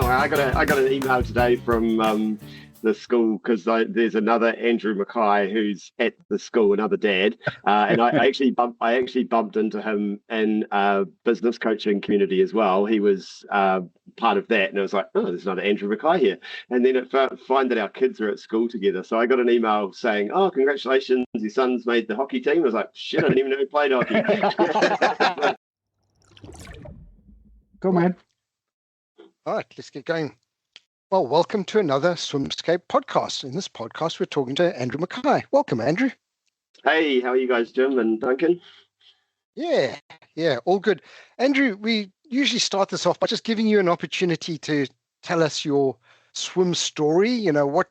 I got an email today from the school because there's another Andrew Mackay who's at the school, another dad, and I actually bumped into him in business coaching community as well. He was part of that, and I was like, oh, there's another Andrew Mackay here. And then find that our kids are at school together. So I got an email saying, oh, congratulations, your son's made the hockey team. I was like, shit, I didn't even know he played hockey. Go, man. All right, let's get going. Well, welcome to another SwimScape Podcast. In this podcast, we're talking to Andrew Mackay. Welcome, Andrew. Hey, how are you guys, Jim and Duncan? Yeah, all good. Andrew, we usually start this off by just giving you an opportunity to tell us your swim story, you know, what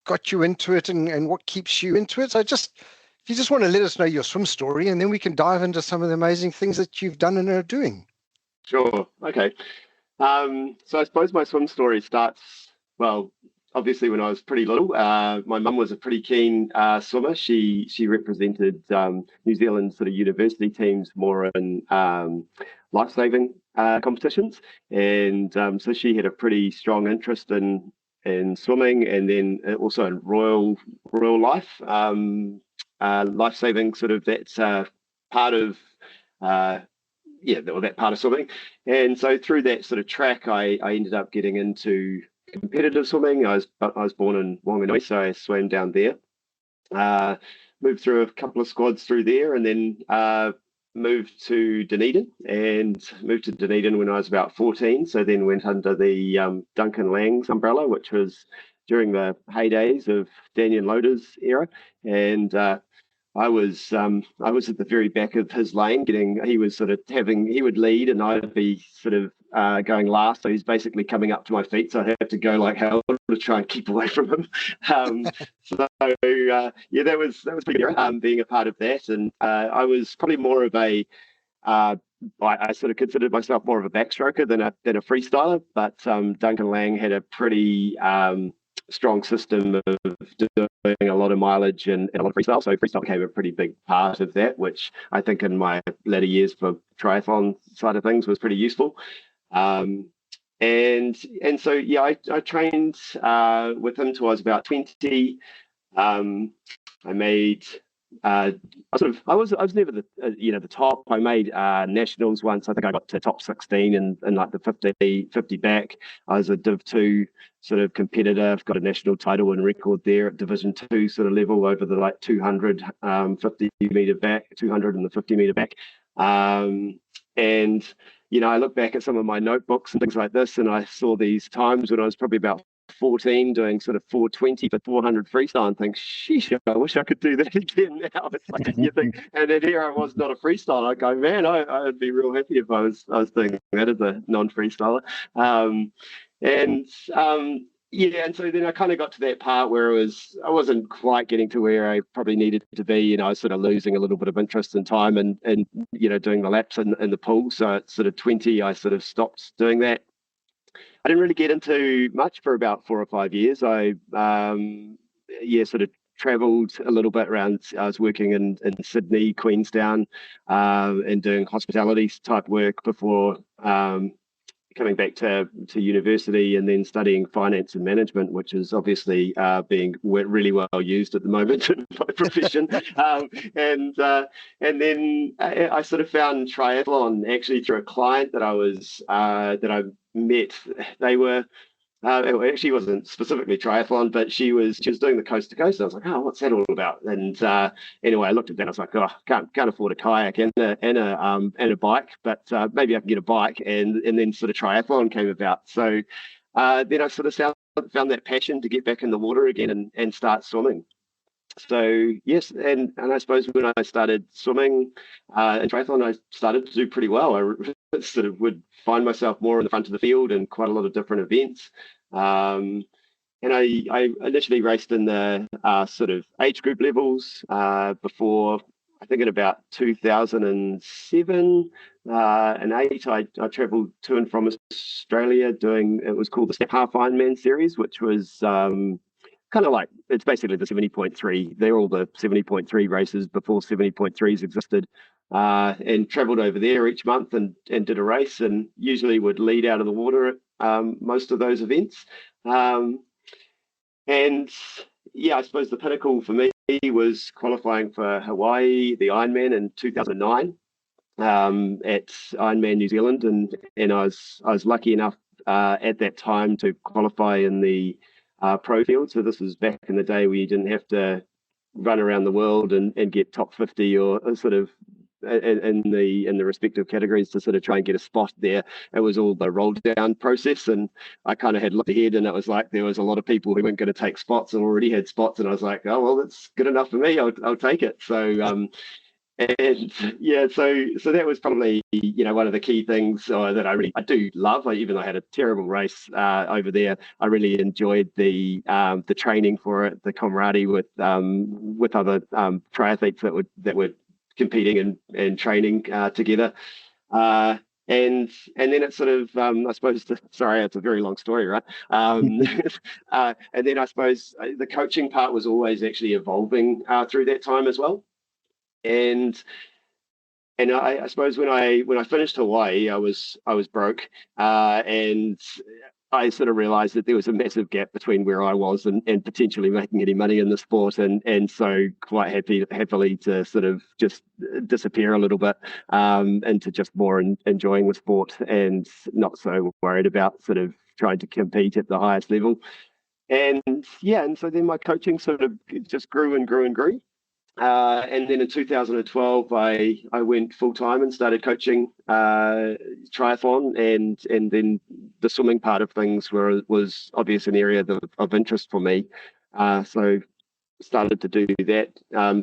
got you into it and what keeps you into it. So if you just want to let us know your swim story, and then we can dive into some of the amazing things that you've done and are doing. Sure. Okay. So I suppose my swim story starts, well, obviously when I was pretty little. My mum was a pretty keen swimmer. She represented New Zealand sort of university teams more in life-saving competitions. And so she had a pretty strong interest in swimming, and then also in royal life, life-saving sort of that's part of that part of swimming. And so through that sort of track, I ended up getting into competitive swimming. I was born in Wanganui, so I swam down there. Moved through a couple of squads through there, and then moved to Dunedin. And moved to Dunedin when I was about 14. So then went under the Duncan Lang's umbrella, which was during the heydays of Daniel Loader's era. And I was at the very back of his lane. He would lead, and I'd be sort of going last. So he's basically coming up to my feet, so I had to go like hell to try and keep away from him. That was pretty good, being a part of that. And I was probably more of a I sort of considered myself more of a backstroker than a freestyler. But Duncan Lang had a pretty strong system of doing a lot of mileage and a lot of freestyle. So freestyle became a pretty big part of that, which I think in my later years for triathlon side of things was pretty useful. And so I trained with him till I was about 20. I made I was never the top. I made nationals once. I think I got to top 16 in like the 50 back. I was a Div 2 sort of competitor. I've got a national title and record there at Division 2 sort of level over the like 200 50 meter back, 200 and the 50 meter back. And I look back at some of my notebooks and things like this, and I saw these times when I was probably about 14 doing sort of 420 for 400 freestyle and think, sheesh, I wish I could do that again now. It's like you think, and then here I was not a freestyler. I go, man, I'd be real happy if I was doing that as a non-freestyler. And so then I kind of got to that part where I wasn't quite getting to where I probably needed to be. I was sort of losing a little bit of interest in time and doing the laps in the pool. So at sort of 20, I sort of stopped doing that. I didn't really get into much for about 4 or 5 years. I sort of travelled a little bit around. I was working in Sydney, Queenstown, and doing hospitality type work before coming back to university and then studying finance and management, which is obviously being really well used at the moment in my profession. And then I sort of found triathlon actually through a client that I met. They were it actually wasn't specifically triathlon, but she was doing the coast to coast. I was like, oh, what's that all about? And anyway, I looked at that. I was like, oh, can't afford a kayak and a bike, but maybe I can get a bike. And then sort of triathlon came about. So then I sort of found that passion to get back in the water again and start swimming. So yes, and I suppose when I started swimming in triathlon, I started to do pretty well. I sort of would find myself more in the front of the field in quite a lot of different events. And I initially raced in the sort of age group levels before, I think in about 2007 and 8, I travelled to and from Australia doing, it was called the Step Half Ironman series, which was kind of like, it's basically the 70.3. They're all the 70.3 races before 70.3s existed, and travelled over there each month and did a race, and usually would lead out of the water most of those events. And yeah, I suppose the pinnacle for me was qualifying for Hawaii, the Ironman in 2009 at Ironman New Zealand, and I was lucky enough at that time to qualify in the pro field. So this was back in the day where you didn't have to run around the world and get top 50 or sort of in the respective categories to sort of try and get a spot there. It was all the roll down process, and I kind of had looked ahead, and it was like there was a lot of people who weren't going to take spots and already had spots, and I was like, oh well, that's good enough for me. I'll take it. So and yeah, so that was probably one of the key things that I do love. Even though I had a terrible race over there, I really enjoyed the training for it, the camaraderie with other triathletes that were competing and training together. And then it's sort of, I suppose, sorry, it's a very long story, right? And then I suppose the coaching part was always actually evolving through that time as well. And I suppose when I finished Hawaii, I was broke, and I sort of realised that there was a massive gap between where I was and potentially making any money in the sport, and so quite happily to sort of just disappear a little bit into just more enjoying the sport and not so worried about sort of trying to compete at the highest level. And yeah, and so then my coaching sort of just grew and grew and grew. And then in 2012, I went full time and started coaching triathlon, and then the swimming part of things was obviously an area of interest for me. So started to do that I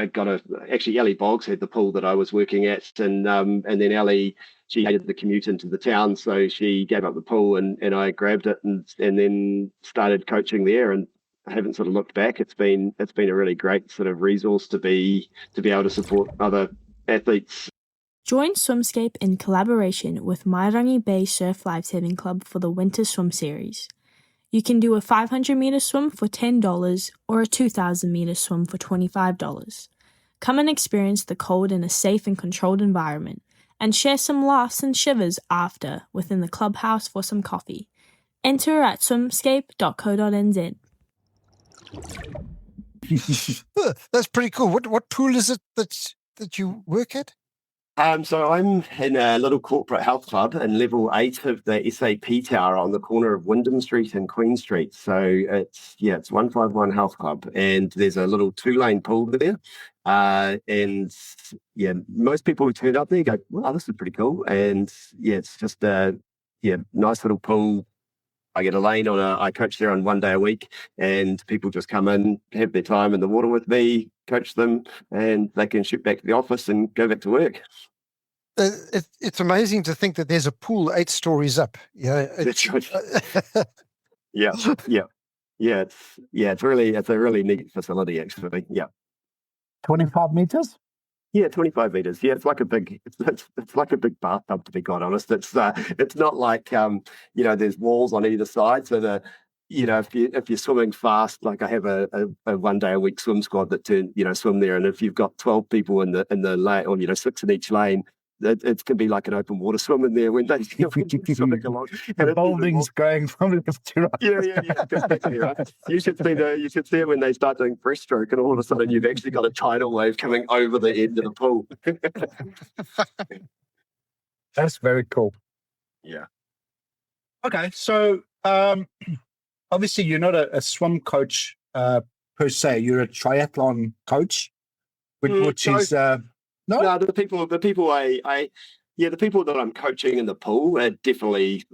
got actually Ellie Boggs had the pool that I was working at, and then Ellie, she hated the commute into the town, so she gave up the pool and I grabbed it and then started coaching there, and I haven't sort of looked back. It's been a really great sort of resource to be able to support other athletes. Join SwimScape in collaboration with Mairangi Bay Surf Lifesaving Club for the Winter Swim Series. You can do a 500-meter swim for $10 or a 2,000-meter swim for $25. Come and experience the cold in a safe and controlled environment, and share some laughs and shivers after within the clubhouse for some coffee. Enter at swimscape.co.nz. That's pretty cool. What pool is it that you work at? So I'm in a little corporate health club in level 8 of the SAP Tower on the corner of Wyndham Street and Queen Street. So it's 151 Health Club, and there's a little 2-lane pool there. And yeah, most people who turn up there go, "Wow, this is pretty cool." And yeah, it's just a nice little pool. I get a lane I coach there on 1 day a week, and people just come in, have their time in the water with me, coach them, and they can shoot back to the office and go back to work. It's amazing to think that there's a pool 8 stories up. That's right. Yeah. It's a really neat facility, actually. Yeah. 25 meters. Yeah, 25 meters. Yeah, it's like a big bathtub, to be quite honest. It's not like there's walls on either side. So if you're swimming fast, like I have a 1 day a week swim squad that swim there, and if you've got 12 people in the lane, or 6 in each lane, it can be like an open water swim in there when they swimming along. The bowling's going from left to right. Yeah. Definitely, right. You should see it when they start doing breaststroke, and all of a sudden you've actually got a tidal wave coming over the end of the pool. That's very cool. Yeah. Okay, so obviously you're not a swim coach per se. You're a triathlon coach, which is. No, the people that I'm coaching in the pool are definitely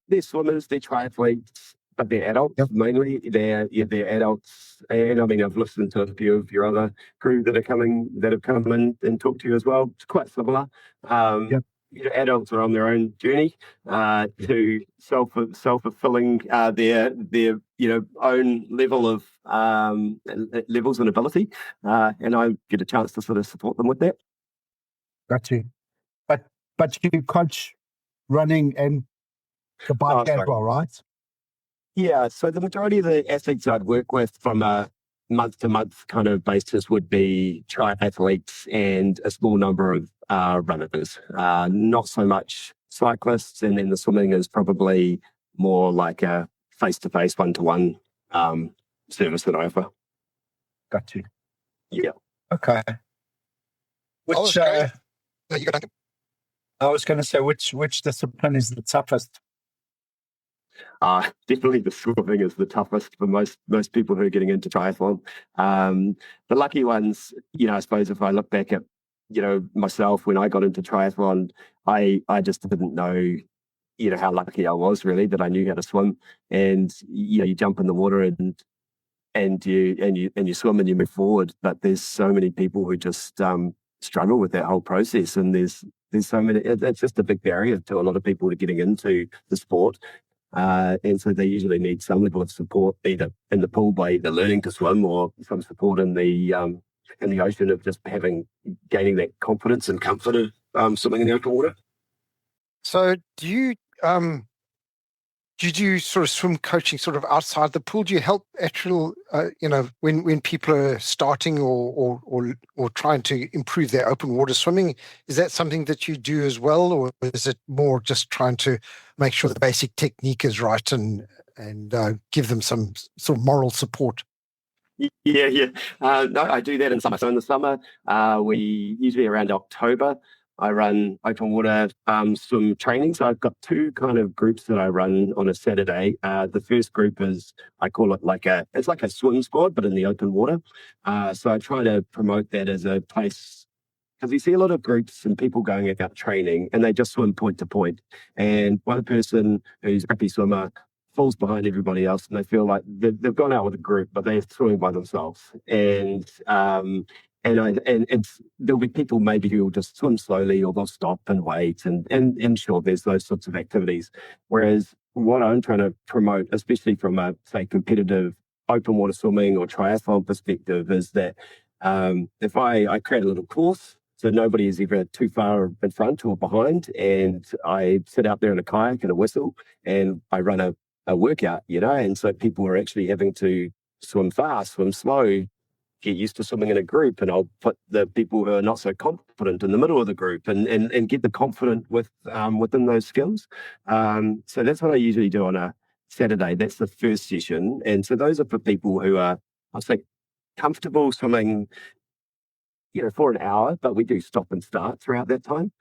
they're swimmers, they're triathletes, but they're adults mainly. They're adults, and I mean I've listened to a few of your other crew that have come in and talked to you as well. It's quite similar. Adults are on their own journey to self-fulfilling their own level of levels and ability, and I get a chance to sort of support them with that. Got you. But you coach running and the bike as well, right? Yeah. So the majority of the athletes I'd work with from a month-to-month kind of basis would be triathletes and a small number of runners. Not so much cyclists, and then the swimming is probably more like a face-to-face, one-to-one service that I offer. Got you. Yeah. Okay. Which you got Duncan. I was going to say, which discipline is the toughest? Definitely the swimming is the toughest for most people who are getting into triathlon. The lucky ones, I suppose if I look back at, myself when I got into triathlon, I just didn't know, how lucky I was really that I knew how to swim. And you jump in the water and you swim and you move forward. But there's so many people who just struggle with that whole process, and there's so many. It's just a big barrier to a lot of people to getting into the sport. And so they usually need some level of support, either in the pool by either learning to swim or some support in the ocean of just gaining that confidence and comfort of swimming in the open water. So do you do sort of swim coaching sort of outside the pool? Do you help actual, when people are starting or trying to improve their open water swimming? Is that something that you do as well, or is it more just trying to make sure the basic technique is right and give them some sort of moral support? Yeah. No, I do that in summer. So in the summer, we usually around October, I run open water swim training. So I've got two kind of groups that I run on a Saturday. The first group is, I call it it's like a swim squad, but in the open water. So I try to promote that as a place, because you see a lot of groups and people going about training and they just swim point to point. And one person who's a crappy swimmer falls behind everybody else, and they feel like they've gone out with a group, but they're swimming by themselves. And there'll be people maybe who will just swim slowly, or they'll stop and wait, and sure, there's those sorts of activities. Whereas what I'm trying to promote, especially from a, say, competitive open water swimming or triathlon perspective, is that if I create a little course, so nobody is ever too far in front or behind, and I sit out there in a kayak and a whistle, and I run a workout, and so people are actually having to swim fast, swim slow, get used to swimming in a group, and I'll put the people who are not so confident in the middle of the group and get them confident within those skills. So that's what I usually do on a Saturday. That's the first session. And so those are for people who are, I think, comfortable swimming, for an hour, but we do stop and start throughout that time.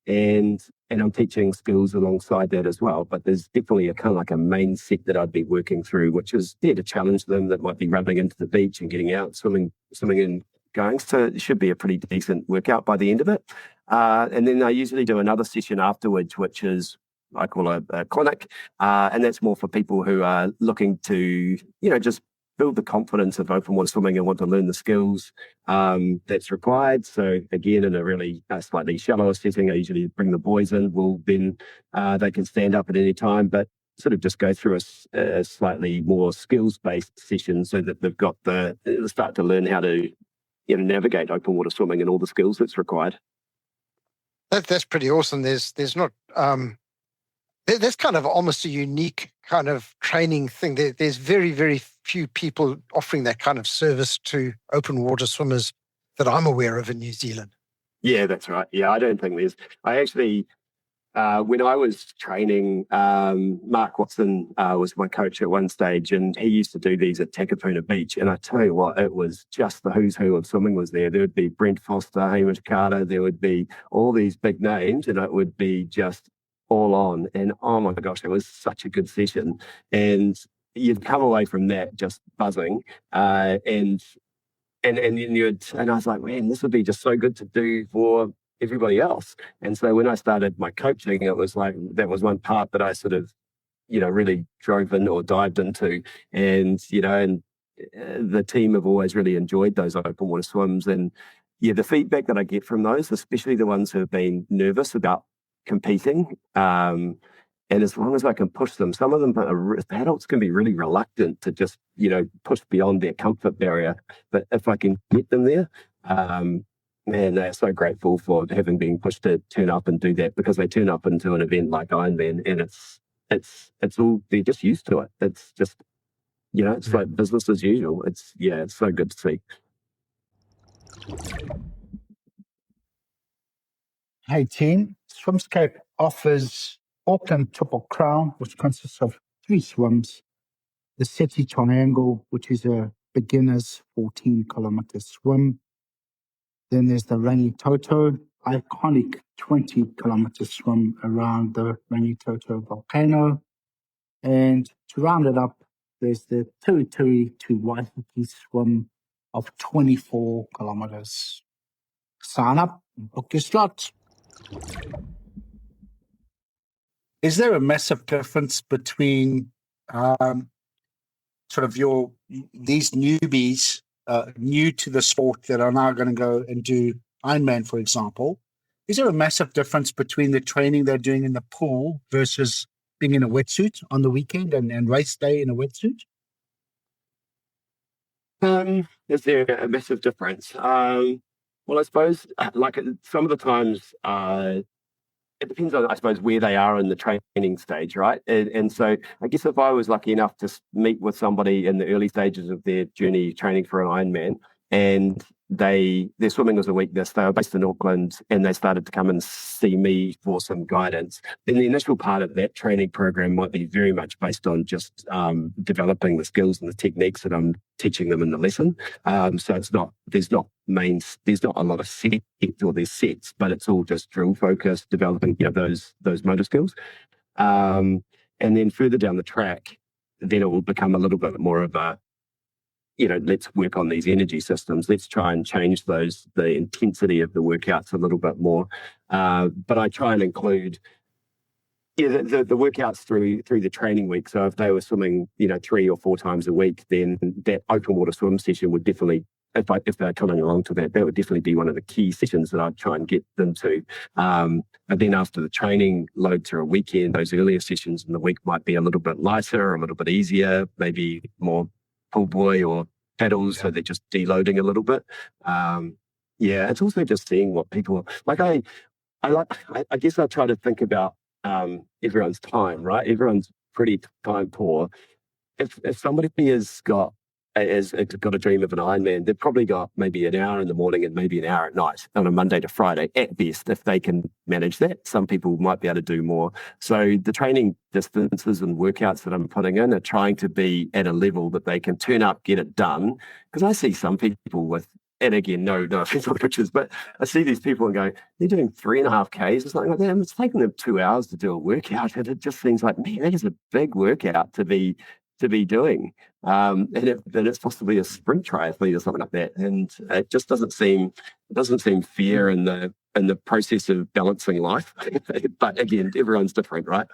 And I'm teaching skills alongside that as well. But there's definitely a kind of like a main set that I'd be working through, which is to challenge them. That might be running into the beach and getting out, swimming and going. So it should be a pretty decent workout by the end of it. And then I usually do another session afterwards, which is I call a clinic. And that's more for people who are looking to, just build the confidence of open water swimming and want to learn the skills that's required. So again, in a really slightly shallower setting, I usually bring the boys in. They can stand up at any time, but sort of just go through a slightly more skills-based session so that they've got start to learn how to navigate open water swimming and all the skills that's required. That's pretty awesome. There's not there's kind of almost a unique kind of training thing. There's very, very few people offering that kind of service to open water swimmers that I'm aware of in New Zealand. Yeah, that's right. Yeah, I don't think there's. I actually, when I was training, Mark Watson was my coach at one stage, and he used to do these at Takapuna Beach. And I tell you what, it was just the who's who of swimming was there. There would be Brent Foster, Hamish Carter, there would be all these big names, and it would be just all on. And oh my gosh, it was such a good session. And you'd come away from that just buzzing. And I was like, man, this would be just so good to do for everybody else. And so when I started my coaching, it was like, that was one part that I sort of, really drove in or dived into. And, the team have always really enjoyed those open water swims. And yeah, the feedback that I get from those, especially the ones who have been nervous about competing, and as long as I can push them, some of them adults can be really reluctant to just push beyond their comfort barrier, but if I can get them there, man, they're so grateful for having been pushed to turn up and do that, because they turn up into an event like Ironman and it's all, they're just used to it. It's just it's like business as usual. It's so good to see. Hey team, SwimScape offers Auckland Triple Crown, which consists of 3 swims, the SETI Triangle, which is a beginner's 14-kilometer swim. Then there's the Rangitoto, iconic 20-kilometer swim around the Rangitoto volcano. And to round it up, there's the Tui to Waiheke swim of 24 kilometers. Sign up and book your slot. Is there a massive difference between sort of these newbies, new to the sport that are now going to go and do Ironman, for example? Is there a massive difference between the training they're doing in the pool versus being in a wetsuit on the weekend and race day in a wetsuit? Is there a massive difference? Well, I suppose like some of the times it depends on, I suppose, where they are in the training stage, right? And so I guess if I was lucky enough to meet with somebody in the early stages of their journey training for an Ironman, and their swimming was a weakness, they were based in Auckland, and they started to come and see me for some guidance, then the initial part of that training program might be very much based on just developing the skills and the techniques that I'm teaching them in the lesson. So there's not a lot of sets or there's sets, but it's all just drill focused, developing those motor skills. And then further down the track, then it will become a little bit more of a, let's work on these energy systems. Let's try and change the intensity of the workouts a little bit more. But I try and include the workouts through the training week. So if they were swimming, 3 or 4 times a week, then that open water swim session would definitely, if they're coming along to that would definitely be one of the key sessions that I'd try and get them to. And then after the training load through a weekend, those earlier sessions in the week might be a little bit lighter, a little bit easier, maybe more pull buoy or paddles, so they're just deloading a little bit. It's also just seeing what people like. I guess I try to think about everyone's time, right? Everyone's pretty time poor. If somebody has got a dream of an Ironman, they've probably got maybe an hour in the morning and maybe an hour at night on a Monday to Friday at best, if they can manage that. Some people might be able to do more. So the training distances and workouts that I'm putting in are trying to be at a level that they can turn up, get it done. Because I see some people with, and again, no offense on pictures, but I see these people and go, they're doing 3.5 Ks or something like that, and it's taking them 2 hours to do a workout, and it just seems like, man, that is a big workout to be doing, and it's possibly a sprint triathlete or something like that, and it just doesn't seem fair in the process of balancing life. But again, everyone's different, right?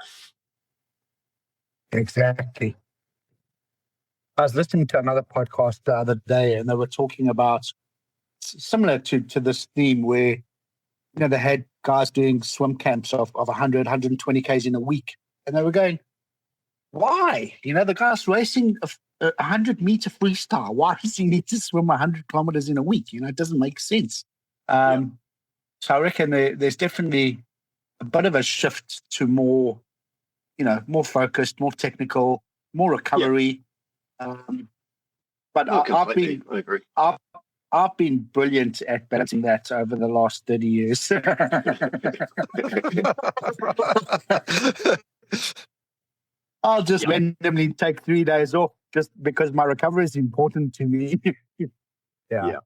Exactly. I was listening to another podcast the other day, and they were talking about similar to this theme where they had guys doing swim camps of 100, 120 Ks in a week, and they were going, why? The guy's racing a 100-meter freestyle. Why does he need to swim 100 kilometers in a week? It doesn't make sense. So I reckon there's definitely a bit of a shift to more, more focused, more technical, more recovery. But I've been brilliant at balancing that over the last 30 years. I'll just randomly take 3 days off just because my recovery is important to me. I mean,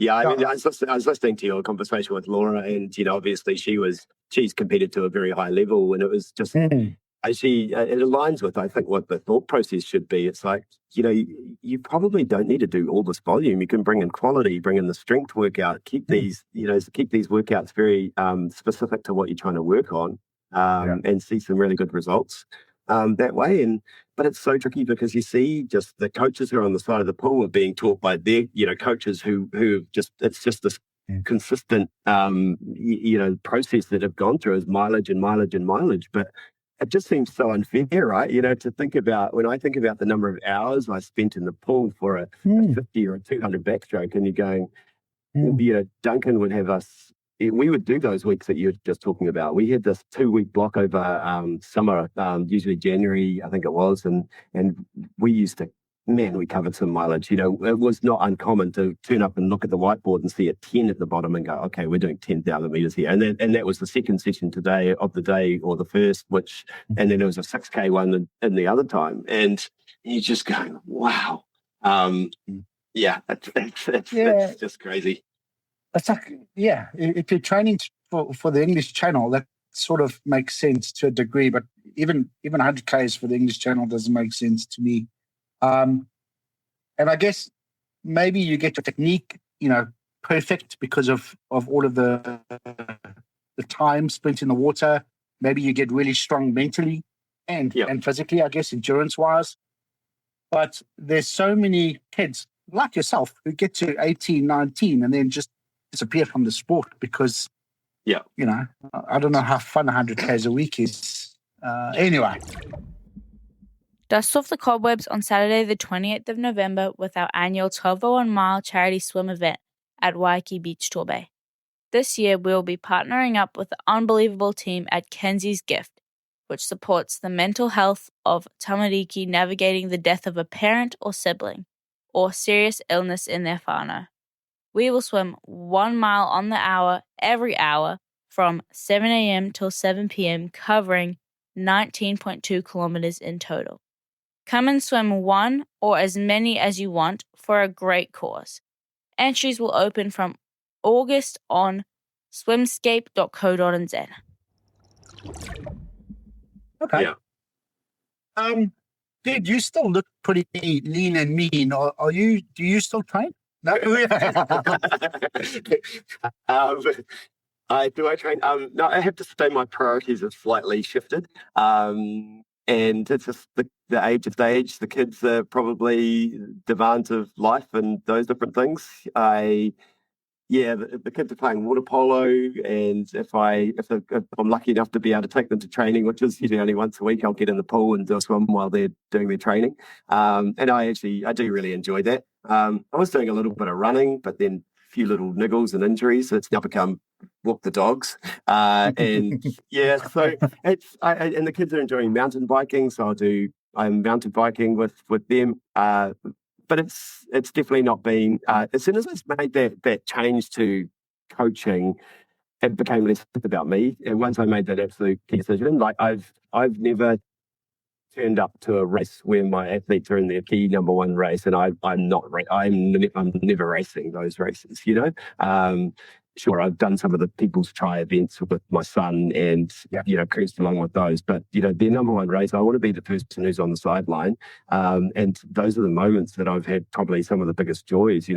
I was listening to your conversation with Laura, and obviously she's competed to a very high level, and it was just it aligns with, I think, what the thought process should be. It's like, you probably don't need to do all this volume. You can bring in quality, bring in the strength workout, keep these workouts very specific to what you're trying to work on, and see some really good results that way. But it's so tricky because you see just the coaches who are on the side of the pool are being taught by their coaches who it's just this consistent process that have gone through as mileage and mileage and mileage. But it just seems so unfair, right? To think about, when I think about the number of hours I spent in the pool for a 50 or a 200 backstroke, and you're going, Duncan would have us. We would do those weeks that you're just talking about. We had this 2-week block over summer, usually January, I think it was, and we used to man, we covered some mileage. You know, it was not uncommon to turn up and look at the whiteboard and see a 10 at the bottom and go, okay, we're doing 10,000 meters here. And that was the second session today of the day, or the first, and then there was a 6K one in the other time. And you just go, wow. Yeah, it's just crazy. It's like, yeah, if you're training for the English Channel, that sort of makes sense to a degree, but even 100Ks for the English Channel doesn't make sense to me. And I guess maybe you get your technique, perfect because of all of the time spent in the water. Maybe you get really strong mentally and physically, I guess, endurance-wise. But there's so many kids like yourself who get to 18, 19 and then just disappear from the sport because, I don't know how fun 100Ks a week is. Anyway. Dust off the cobwebs on Saturday the 28th of November with our annual 1201 mile charity swim event at Waikiki Beach Torbay. This year we will be partnering up with the unbelievable team at Kenzie's Gift, which supports the mental health of tamariki navigating the death of a parent or sibling, or serious illness in their whānau. We will swim 1 mile on the hour every hour from 7 a.m. till 7 p.m, covering 19.2 kilometers in total. Come and swim one or as many as you want for a great cause. Entries will open from August on swimscape.co.nz. Okay. Yeah. Dude, you still look pretty lean and mean. Do you still train? No. I train. No, I have to say my priorities have slightly shifted. And it's just the age of stage. The kids are probably demands of life and those different things. The kids are playing water polo, and if I'm lucky enough to be able to take them to training, which is usually only once a week, I'll get in the pool and do a swim while they're doing their training. And I do really enjoy that. I was doing a little bit of running, but then a few little niggles and injuries. So it's now become walk the dogs. So and the kids are enjoying mountain biking, so I'm mountain biking with them. But it's definitely not been, as soon as I made that change to coaching, it became less about me. And once I made that absolute decision, like I've never turned up to a race where my athletes are in their key number one race, and I'm never racing those races, Sure, I've done some of the People's Try events with my son and, cruised along with those. But, their number one race, I want to be the person who's on the sideline. And those are the moments that I've had probably some of the biggest joys,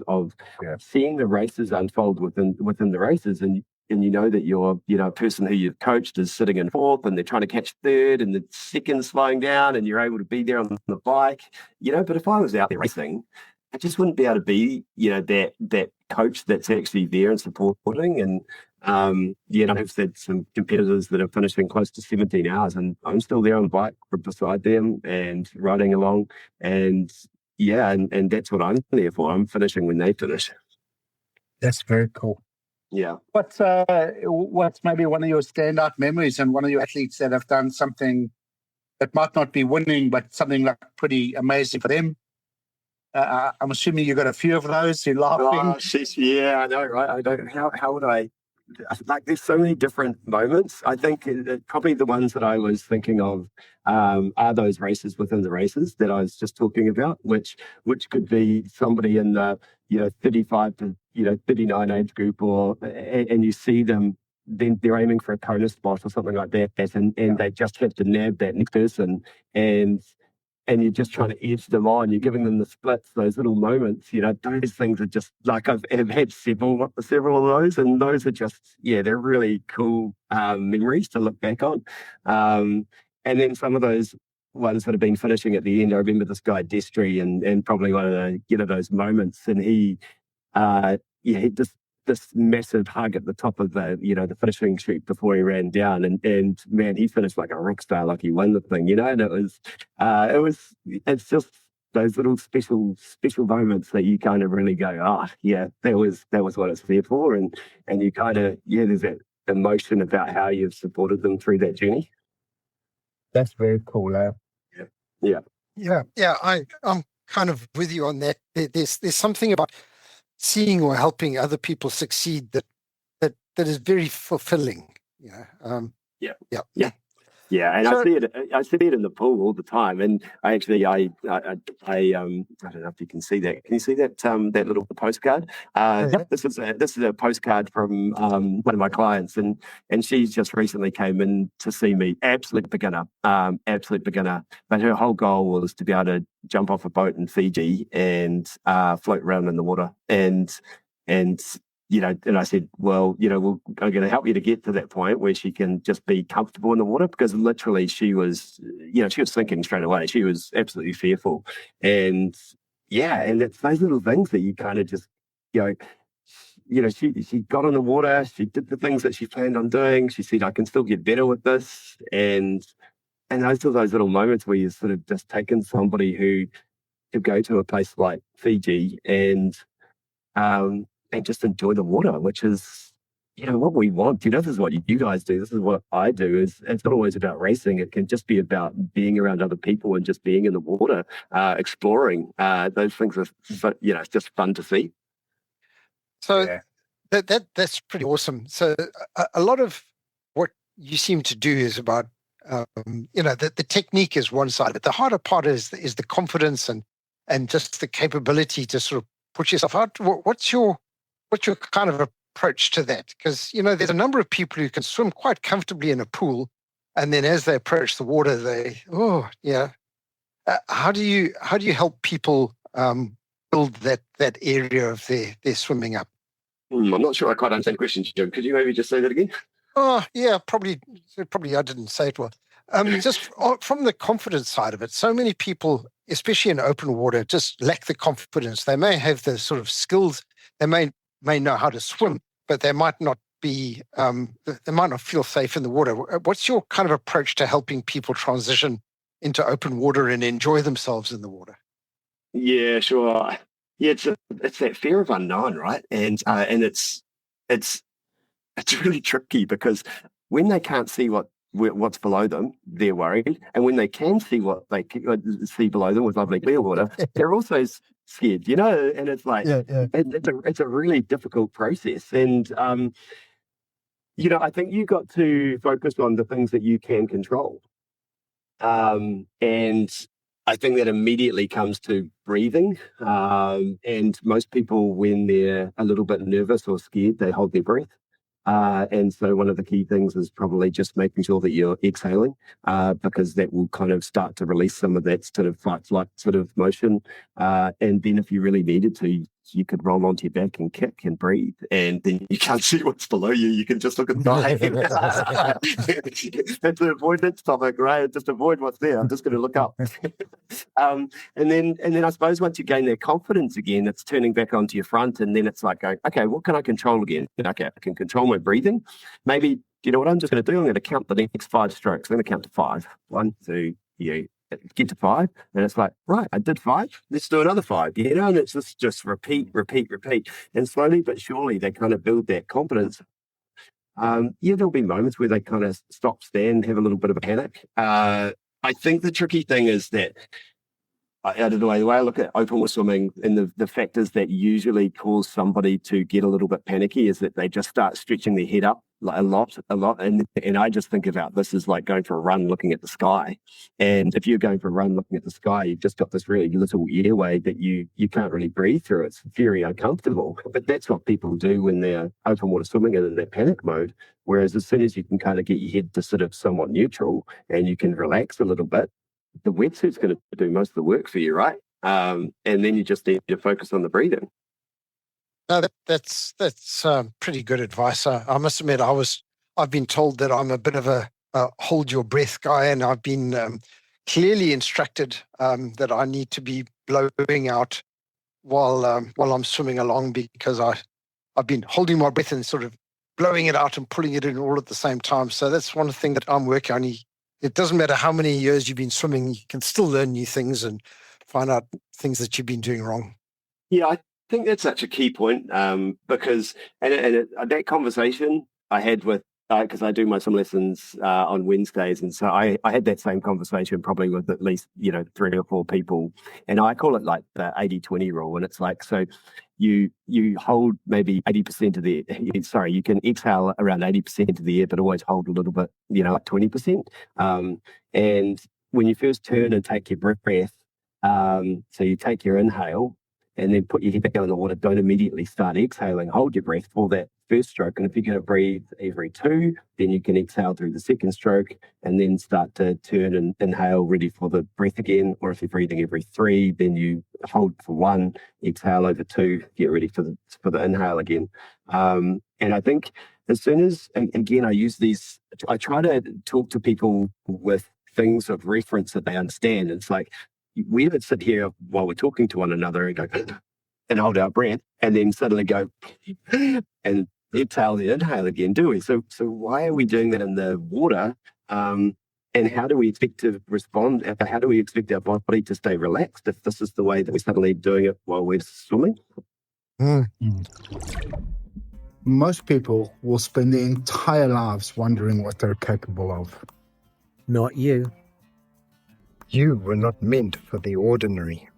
of seeing the races unfold within the races. And that your person who you've coached is sitting in fourth and they're trying to catch third and the second's slowing down and you're able to be there on the bike, But if I was out there racing, I just wouldn't be able to be, that coach that's actually there and supporting. And, I've had some competitors that are finishing close to 17 hours and I'm still there on the bike beside them and riding along. And and that's what I'm there for. I'm finishing when they finish. That's very cool. Yeah. What's maybe one of your standout memories and one of your athletes that have done something that might not be winning, but something like pretty amazing for them? I'm assuming you got a few of those. You're laughing. Oh, yeah, I know, right? I don't. How would I? Like, there's so many different moments. I think probably the ones that I was thinking of are those races within the races that I was just talking about, which could be somebody in the 35 to 39 age group, and you see them. Then they're aiming for a Kona spot or something like that, and they just have to nab that next person, and you're just trying to edge them on. You're giving them the splits, those little moments. Those things are just like I've had several of those, and those are just they're really cool memories to look back on. And then some of those ones that have been finishing at the end. I remember this guy Destry, and probably one of the those moments, and he just this massive hug at the top of the finishing chute before he ran down, and man, he finished like a rock star, like he won the thing, and it's just those little special moments that you kind of really go, that was what it's there for, and you kind of there's that emotion about how you've supported them through that journey. That's very cool. Yeah. I'm kind of with you on that. There's something about seeing or helping other people succeed that is very fulfilling. Yeah, and So- I see it in the pool all the time. And I don't know if you can see that. Can you see that that little postcard? This is a postcard from one of my clients, and she's just recently came in to see me. Absolute beginner. But her whole goal was to be able to jump off a boat in Fiji and float around in the water. And and I said, well, I'm going to help you to get to that point where she can just be comfortable in the water, because literally she was sinking straight away. She was absolutely fearful. And it's those little things that you kind of just, she got in the water, she did the things that she planned on doing. She said, I can still get better with this. And those are those little moments where you're sort of just taking somebody who could go to a place like Fiji and just enjoy the water, which is, what we want. This is what you guys do. This is what I do. It's not always about racing. It can just be about being around other people and just being in the water, exploring. Those things are, it's just fun to see. So that's pretty awesome. So a lot of what you seem to do is about, the technique is one side, but the harder part is the confidence and just the capability to sort of push yourself out. What's your kind of approach to that? Because, there's a number of people who can swim quite comfortably in a pool, and then as they approach the water, how do you help people build that area of their swimming up? I'm not sure I quite understand the question, John. Could you maybe just say that again? Oh, yeah, probably I didn't say it well. Just from the confidence side of it, so many people, especially in open water, just lack the confidence. They may have the sort of skills, they may know how to swim, but they might not be, they might not feel safe in the water. What's your kind of approach to helping people transition into open water and enjoy themselves in the water? Yeah, sure. Yeah, it's that fear of unknown, right? And it's really tricky, because when they can't see what's below them, they're worried, and when they can see what they see below them with lovely clear water, they're also scared, And it's like it's a really difficult process, and I think you got to focus on the things that you can control, and I think that immediately comes to breathing. And most people, when they're a little bit nervous or scared, they hold their breath. And so one of the key things is probably just making sure that you're exhaling, because that will kind of start to release some of that sort of fight-flight sort of motion. And then if you really needed to, you could roll onto your back and kick and breathe, and then you can't see what's below you. You can just look at the sky. That's an avoidance topic, right? Just avoid what's there. I'm just going to look up. And then I suppose once you gain that confidence again, it's turning back onto your front, and then it's like going, okay, what can I control again? Okay, I can control my breathing. Maybe, you know what I'm just going to do? I'm going to count the next 5 strokes. I'm going to count to 5. 1, 2, get to 5, and it's like, right, I did 5, let's do another 5, and it's just repeat, and slowly but surely they kind of build that confidence. There'll be moments where they kind of stop, stand, have a little bit of a panic. I think the tricky thing is that I don't know, the way I look at open water swimming, and the factors that usually cause somebody to get a little bit panicky is that they just start stretching their head up a lot. And I just think about this as like going for a run looking at the sky. And if you're going for a run looking at the sky, you've just got this really little airway that you can't really breathe through. It's very uncomfortable. But that's what people do when they're open water swimming and in that panic mode. Whereas as soon as you can kind of get your head to sort of somewhat neutral and you can relax a little bit, the wetsuit's going to do most of the work for you, right? And then you just need to focus on the breathing. No, that's pretty good advice. I must admit, I've been told that I'm a bit of a hold your breath guy, and I've been clearly instructed that I need to be blowing out while I'm swimming along, because I've been holding my breath and sort of blowing it out and pulling it in all at the same time. So that's one thing that I'm working on. It doesn't matter how many years you've been swimming, you can still learn new things and find out things that you've been doing wrong. Yeah, I think that's such a key point, because and that conversation I had with because I do my swim lessons on Wednesdays, and so I had that same conversation probably with at least 3 or 4 people, and I call it like the 80-20 rule, and it's like, so you hold maybe 80% of the you can exhale around 80% of the air, but always hold a little bit, like 20%. And when you first turn and take your breath, so you take your inhale and then put your head back down in the water. Don't immediately start exhaling. Hold your breath for that first stroke. And if you're going to breathe every 2, then you can exhale through the second stroke and then start to turn and inhale, ready for the breath again. Or if you're breathing every 3, then you hold for 1, exhale over 2, get ready for the inhale again. And I think as soon as, and again, I try to talk to people with things of reference that they understand. It's like, we don't sit here while we're talking to one another and go and hold our breath and then suddenly go and exhale and inhale again, do we? So why are we doing that in the water? And how do we expect to respond? How do we expect our body to stay relaxed if this is the way that we're suddenly doing it while we're swimming? Most people will spend their entire lives wondering what they're capable of. Not you. You were not meant for the ordinary.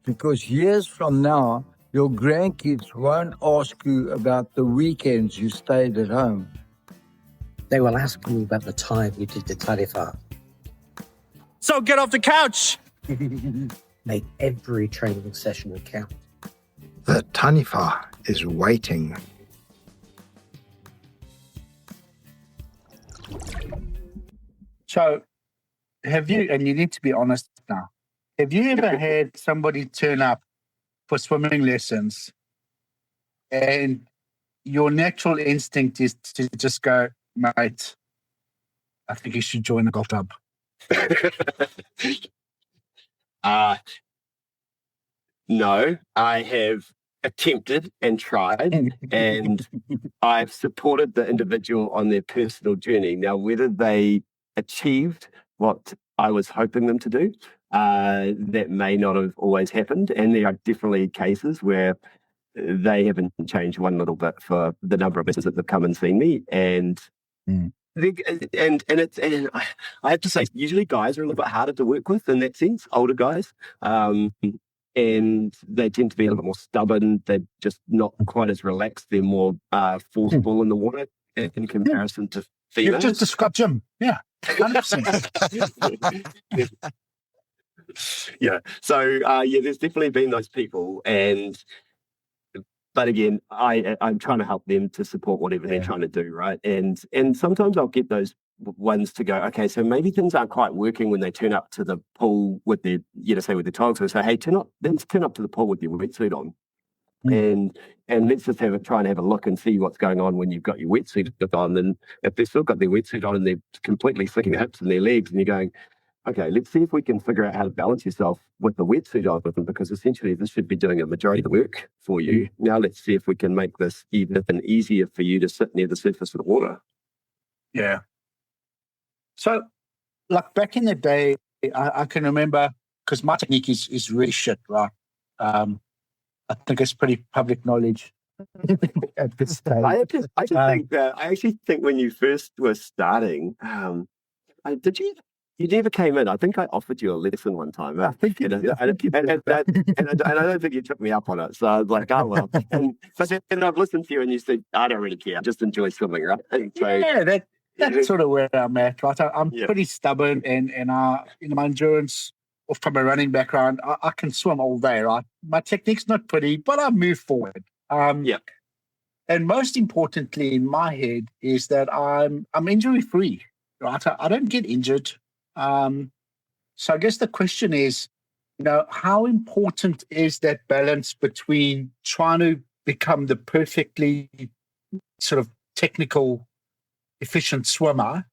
Because years from now, your grandkids won't ask you about the weekends you stayed at home. They will ask you about the time you did the tarifa. So get off the couch! Make every training session count. The tanifa is waiting. So, have you, and you need to be honest now, have you ever had somebody turn up for swimming lessons and your natural instinct is to just go, mate, I think you should join the golf club? No, I have attempted and tried, and I've supported the individual on their personal journey. Now, whether they achieved what I was hoping them to do, that may not have always happened. And there are definitely cases where they haven't changed one little bit for the number of lessons that they've come and seen me. And and I have to say, usually guys are a little bit harder to work with in that sense, older guys. And they tend to be a little bit more stubborn. They're just not quite as relaxed. They're more forceful in the water in comparison to females. You've just described Jim. Yeah. 100%. Yeah. So there's definitely been those people, but again, I'm trying to help them to support whatever they're trying to do, right? And sometimes I'll get those ones to go, okay, so maybe things aren't quite working when they turn up to the pool with their, say with their togs. So say, hey, let's turn up to the pool with your wetsuit on. And let's just try and have a look and see what's going on when you've got your wetsuit on. And if they've still got their wetsuit on and they're completely slicking their hips and their legs, and you're going, okay, let's see if we can figure out how to balance yourself with the wetsuit on with them, because essentially this should be doing a majority of the work for you. Now let's see if we can make this even easier for you to sit near the surface of the water. Yeah. So, like back in the day, I can remember, because my technique is really shit, right? I think it's pretty public knowledge at this stage. I actually think when you first were starting, you never came in. I think I offered you a lesson one time. I think and I don't think you took me up on it. So I was like, oh, well. But then I've listened to you and you said, I don't really care. I just enjoy swimming, right? So, that's sort of where I'm at, right? I'm pretty stubborn and my endurance, or from a running background, I can swim all day, right? My technique's not pretty, but I move forward. And most importantly in my head is that I'm injury free, right? I don't get injured. So I guess the question is, how important is that balance between trying to become the perfectly sort of technical, efficient swimmer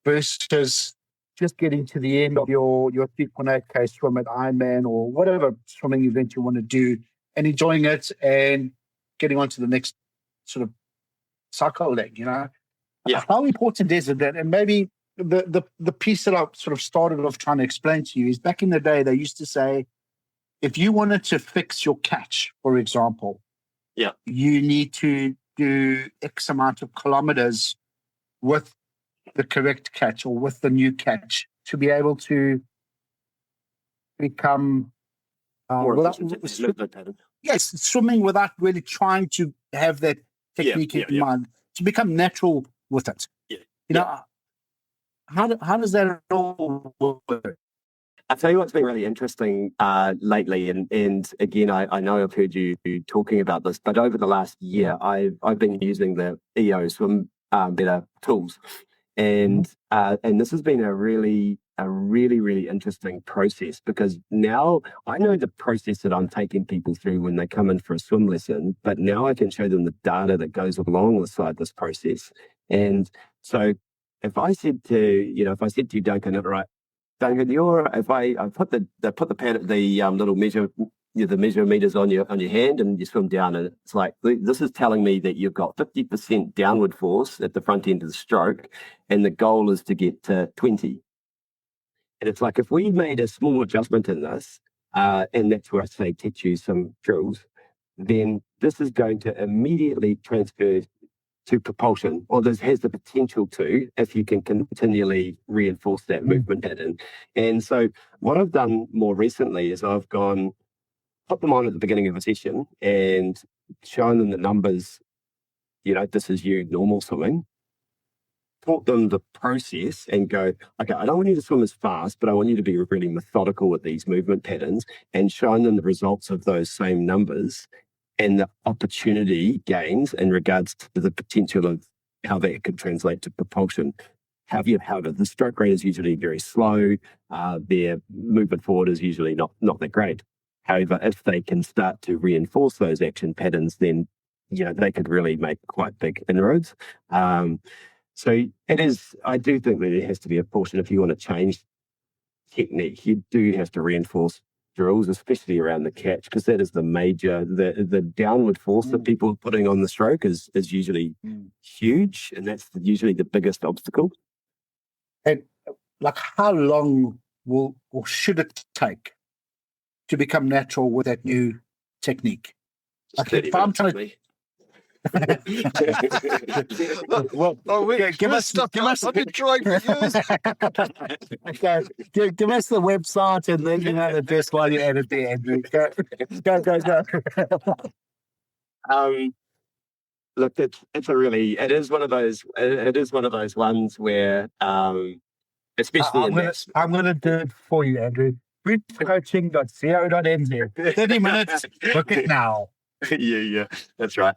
versus just getting to the end of your 3.8K swim at Ironman or whatever swimming event you want to do and enjoying it and getting on to the next sort of cycle leg, How important is it that, and maybe the piece that I sort of started off trying to explain to you is back in the day, they used to say, if you wanted to fix your catch, for example, you need to do X amount of kilometers with the correct catch or with the new catch to be able to become swimming without really trying to have that technique in mind, to become natural with it. How does that all work? I'll tell you what's been really interesting lately, and again, I know I've heard you talking about this, but over the last year, I've been using the EO Swim Better tools, and this has been a really interesting process, because now I know the process that I'm taking people through when they come in for a swim lesson, but now I can show them the data that goes alongside this process. And so if I said to you, Duncan, all right, Duncan, if I put the pad, the little measure meters on your hand, and you swim down, and it's like, this is telling me that you've got 50% downward force at the front end of the stroke, and the goal is to get to 20. And it's like, if we made a small adjustment in this, and that's where I say teach you some drills, then this is going to immediately transfer to propulsion, or this has the potential to, if you can continually reinforce that movement pattern. And so what I've done more recently is I've put them on at the beginning of a session and shown them the numbers, this is you normal swimming, taught them the process and go, okay, I don't want you to swim as fast, but I want you to be really methodical with these movement patterns, and shown them the results of those same numbers and the opportunity gains in regards to the potential of how that could translate to propulsion. However, the stroke rate is usually very slow. Their movement forward is usually not that great. However, if they can start to reinforce those action patterns, then they could really make quite big inroads. So it is. I do think that there has to be a portion, if you want to change technique, you do have to reinforce drills, especially around the catch, because that is the downward force that people are putting on the stroke is usually huge, and that's usually the biggest obstacle. And like, how long will or should it take to become natural with that new technique? Like, if I'm trying to give us the website, and then the best while you edit there, Andrew. Go. Look, it is one of those ones where, especially I'm gonna do it for you, Andrew. Bridgecoaching.co.nz. 30 minutes. Book it now. Yeah, that's right.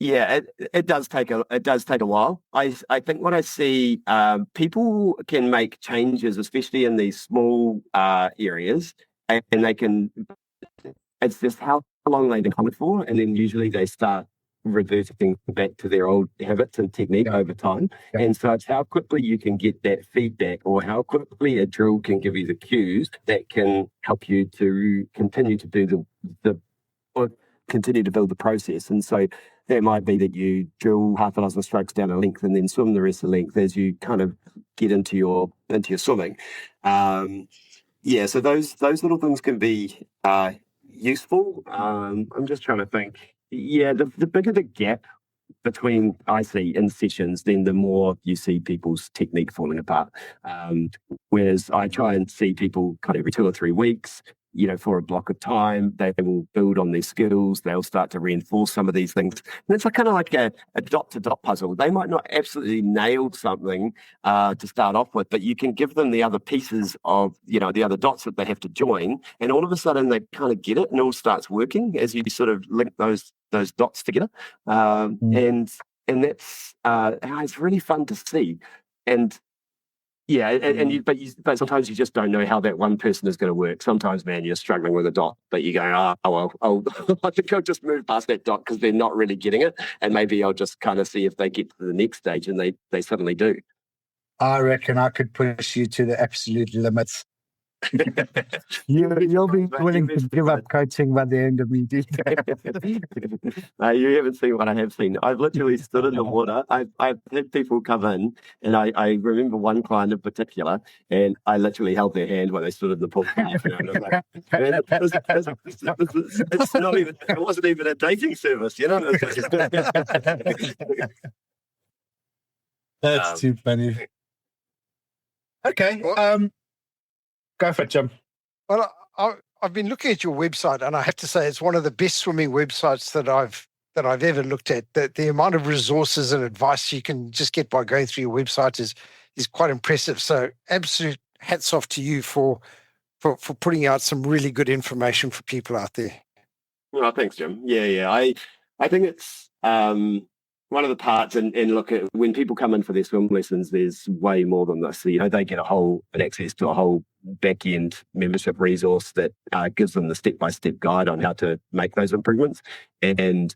It does take a while. I think what I see, people can make changes, especially in these small areas, and they can. It's just how long they've been coming for, and then usually they start reverting back to their old habits and technique over time. And so it's how quickly you can get that feedback, or how quickly a drill can give you the cues that can help you to continue to do continue to build the process. And so that might be that you drill half a dozen strokes down a length and then swim the rest of the length as you kind of get into your swimming. So those little things can be useful. I'm just trying to think. The bigger the gap between I see in sessions, then the more you see people's technique falling apart. Whereas I try and see people kind of every 2 or 3 weeks, for a block of time. They will build on their skills. They'll start to reinforce some of these things. And it's kind of like a dot-to-dot puzzle. They might not absolutely nail something to start off with, but you can give them the other pieces of, the other dots that they have to join. And all of a sudden they kind of get it, and it all starts working as you sort of link those dots together. And that's it's really fun to see. And but sometimes you just don't know how that one person is going to work. Sometimes, man, you're struggling with a dot, but you're going, I think I'll just move past that dot because they're not really getting it, and maybe I'll just kind of see if they get to the next stage, and they suddenly do. I reckon I could push you to the absolute limits. You'll be willing to give up coaching by the end of me. You haven't seen what I have seen. I've literally stood in the water. I've had people come in, and I remember one client in particular, and I literally held their hand while they stood in the pool. It's not even. It wasn't even a dating service, you know. That's too funny. Okay, go for it, Jim. Well, I've been looking at your website, and I have to say it's one of the best swimming websites that I've ever looked at. The amount of resources and advice you can just get by going through your website is quite impressive. So, absolute hats off to you for putting out some really good information for people out there. Well, thanks, Jim. Yeah. I think it's one of the parts, and look, at when people come in for their swim lessons, there's way more than this. You know, they get an access to a whole back-end membership resource that gives them the step-by-step guide on how to make those improvements. And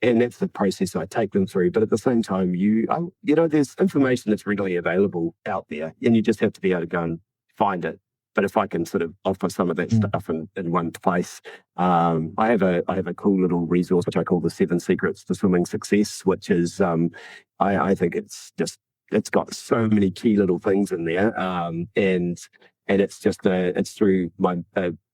that's the process I take them through. But at the same time, there's information that's readily available out there, and you just have to be able to go and find it. But if I can sort of offer some of that stuff in one place, I have a cool little resource which I call the 7 Secrets to Swimming Success, which is I think it's got so many key little things in there, and it's through my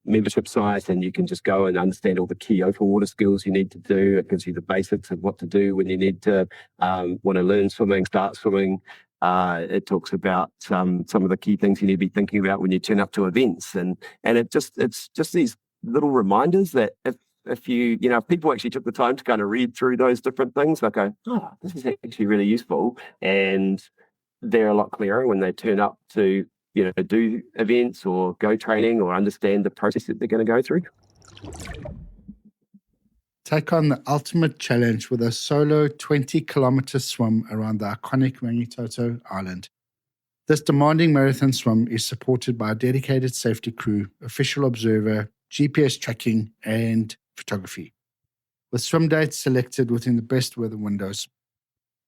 membership site, and you can just go and understand all the key open water skills you need to do. It gives you the basics of what to do when you need to want to learn swimming, start swimming. It talks about some of the key things you need to be thinking about when you turn up to events, and it's just these little reminders that if people actually took the time to kind of read through those different things, they go, oh, this is actually really useful, and they're a lot clearer when they turn up to do events or go training or understand the process that they're going to go through. Take on the ultimate challenge with a solo 20-kilometer swim around the iconic Rangitoto Island. This demanding marathon swim is supported by a dedicated safety crew, official observer, GPS tracking, and photography, with swim dates selected within the best weather windows.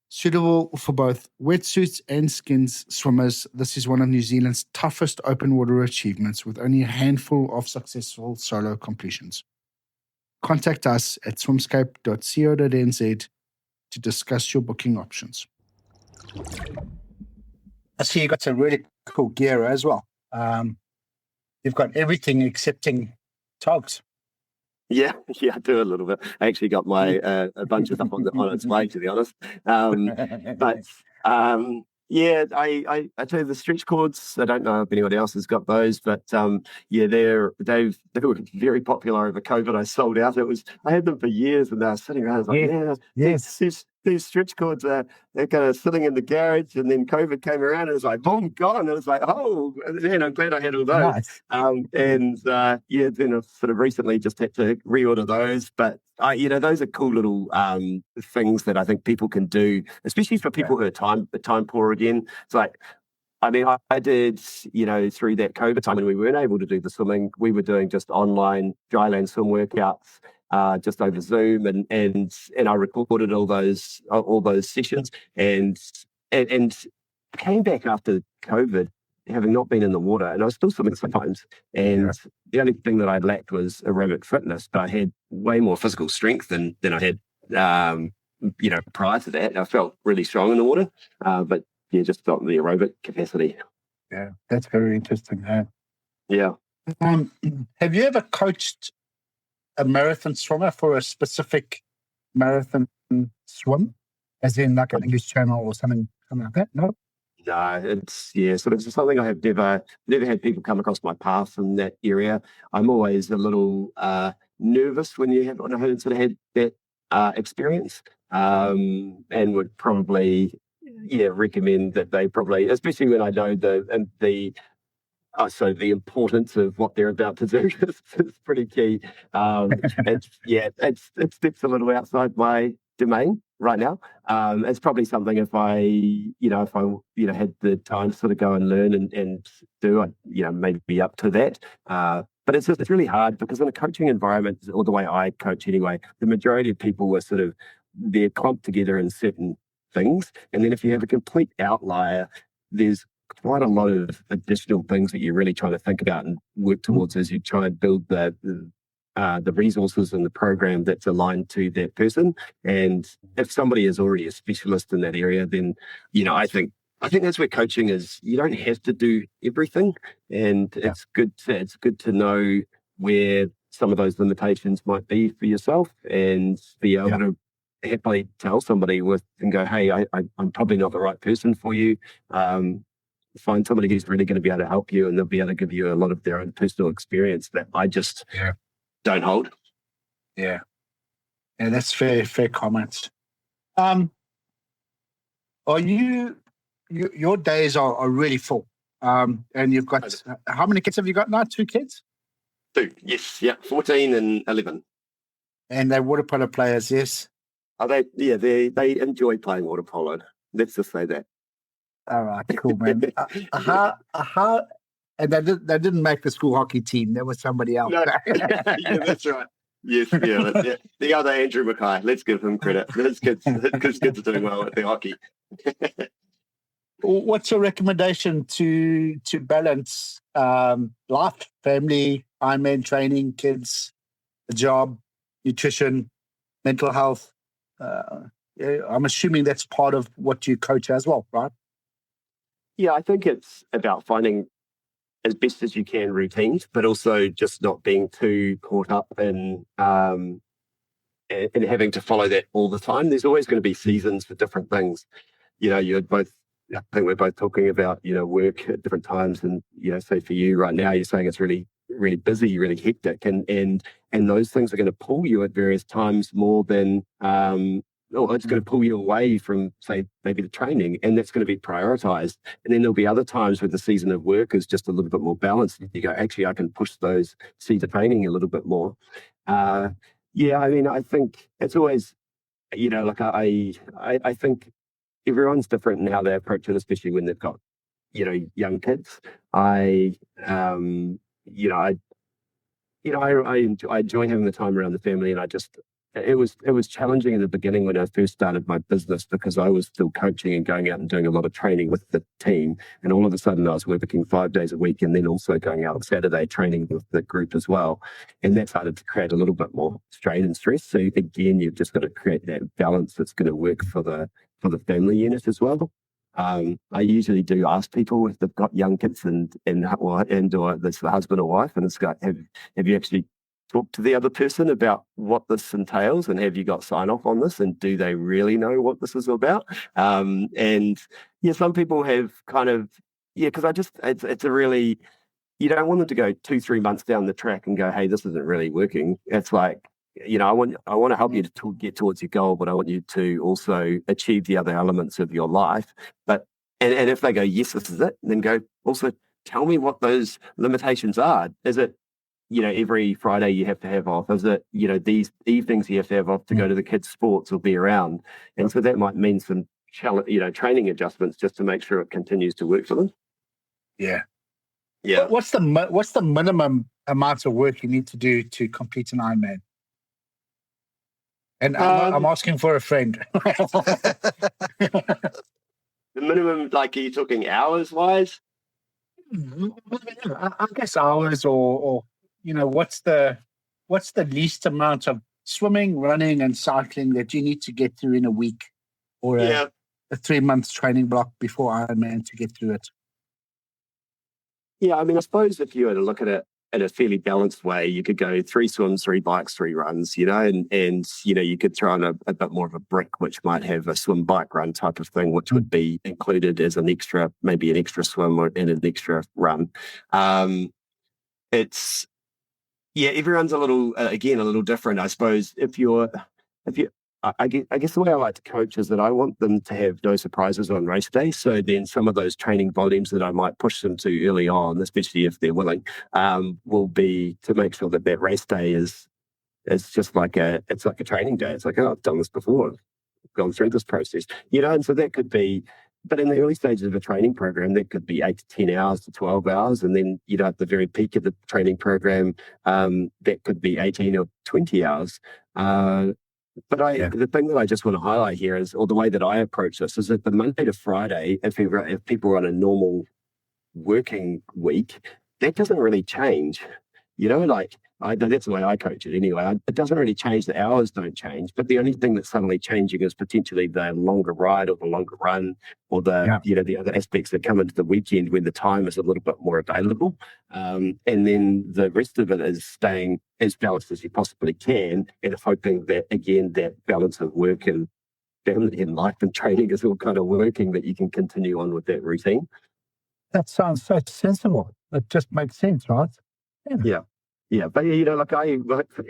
Suitable for both wetsuits and skins swimmers, this is one of New Zealand's toughest open water achievements, with only a handful of successful solo completions. Contact us at swimscape.co.nz to discuss your booking options. I see you got some really cool gear as well. You've got everything excepting togs. Yeah, I do a little bit. I actually got my a bunch of stuff on its way, to be honest. I tell you, the stretch cords, I don't know if anyone else has got those, but they were very popular over COVID. I sold out. I had them for years, and they were sitting around. I was like, these stretch cords they're kind of sitting in the garage, and then COVID came around, and it was like, boom, gone. And it was like, oh, man, I'm glad I had all those. Nice. Then I've sort of recently just had to reorder those, but those are cool little things that I think people can do, especially for people who are time poor again. It's like, I did, through that COVID time when we weren't able to do the swimming, we were doing just online dryland swim workouts, just over Zoom, and I recorded all those sessions, and came back after COVID, having not been in the water, and I was still swimming sometimes. And the only thing that I lacked was aerobic fitness, but I had way more physical strength than I had, prior to that. I felt really strong in the water, but just not the aerobic capacity. Yeah, that's very interesting. Yeah. Have you ever coached a marathon swimmer for a specific marathon swim, as in like an English Channel or something like that? No, it's something I have never had people come across my path in that area. I'm always a little nervous when you haven't sort of had that experience, and would probably recommend that they probably, especially when I know the importance of what they're about to do is pretty key. It steps a little outside my domain right now. It's probably something if I had the time to sort of go and learn and do, I maybe be up to that. But it's really hard because in a coaching environment, or the way I coach anyway, the majority of people are they're clumped together in certain things, and then if you have a complete outlier, there's quite a lot of additional things that you're really trying to think about and work towards as you try and build the resources and the program that's aligned to that person. And if somebody is already a specialist in that area, then, I think that's where coaching is. You don't have to do everything, and it's good to know where some of those limitations might be for yourself, and be able to happily tell somebody and go, hey, I'm probably not the right person for you. Find somebody who's really going to be able to help you, and they'll be able to give you a lot of their own personal experience that I just don't hold. Yeah, that's fair comments. Are your days are really full, and you've got how many kids have you got now? 2 kids? 2, yes, 14 and 11. And they're water polo players, yes. Are they? Yeah, they enjoy playing water polo. Let's just say that. All right, cool, man. And they didn't make the school hockey team. There was somebody else. No. Yeah, that's right. Yes, the other Andrew Mackay. Let's give him credit. His kids are doing well at the hockey. What's your recommendation to balance life, family, Ironman training, kids, a job, nutrition, mental health? I'm assuming that's part of what you coach as well, right? Yeah, I think it's about finding as best as you can routines, but also just not being too caught up in having to follow that all the time. There's always going to be seasons for different things. I think we're both talking about, work at different times, and, say for you right now, you're saying it's really, really busy, really hectic, and those things are going to pull you at various times more than, it's going to pull you away from, say, maybe the training, and that's going to be prioritized. And then there'll be other times where the season of work is just a little bit more balanced. You go, actually, I can push those season training a little bit more. I think it's always, I think everyone's different in how they approach it, especially when they've got, young kids. I enjoy having the time around the family, and it was challenging in the beginning when I first started my business, because I was still coaching and going out and doing a lot of training with the team, and all of a sudden I was working 5 days a week, and then also going out on Saturday training with the group as well, and that started to create a little bit more strain and stress. So again, you've just got to create that balance that's going to work for the family unit as well. I usually do ask people if they've got young kids or this husband or wife, and it's like, have you actually talk to the other person about what this entails, and have you got sign off on this, and do they really know what this is about? Some people have because it's a really, you don't want them to go 2-3 months down the track and go, hey, this isn't really working. It's like, I want to help you to get towards your goal, but I want you to also achieve the other elements of your life. But and if they go, yes, this is it, then go, also tell me what those limitations are. Is it, every Friday you have to have off? Is it, these evenings you have to have off to go to the kids' sports or be around? And so that might mean some training adjustments just to make sure it continues to work for them. Yeah. Yeah. What's the minimum amount of work you need to do to complete an Ironman? And I'm asking for a friend. The minimum, like, are you talking hours wise? I guess hours, or what's the least amount of swimming, running, and cycling that you need to get through in a week, or a 3 months training block before Ironman to get through it? Yeah, I suppose if you were to look at it in a fairly balanced way, you could go 3 swims, 3 bikes, 3 runs, and you could throw in a bit more of a brick, which might have a swim bike run type of thing, which would be included as maybe an extra swim and an extra run. Everyone's a little different. I suppose I guess the way I like to coach is that I want them to have no surprises on race day. So then some of those training volumes that I might push them to early on, especially if they're willing, will be to make sure that race day is just like a training day. It's like, oh, I've done this before. I've gone through this process, and so that could be, but in the early stages of a training program, that could be 8 to 10 hours to 12 hours. And then, at the very peak of the training program, that could be 18 or 20 hours. But the thing that I just want to highlight here is, or the way that I approach this, is that the Monday to Friday, if people run a normal working week, that doesn't really change. Like that's the way I coach it anyway. It doesn't really change. The hours don't change, but the only thing that's suddenly changing is potentially the longer ride or the longer run, or the other aspects that come into the weekend when the time is a little bit more available. And then the rest of it is staying as balanced as you possibly can, and hoping that, again, that balance of work and family and life and training is all kind of working, that you can continue on with that routine. That sounds so sensible. It just makes sense, right? Yeah. But,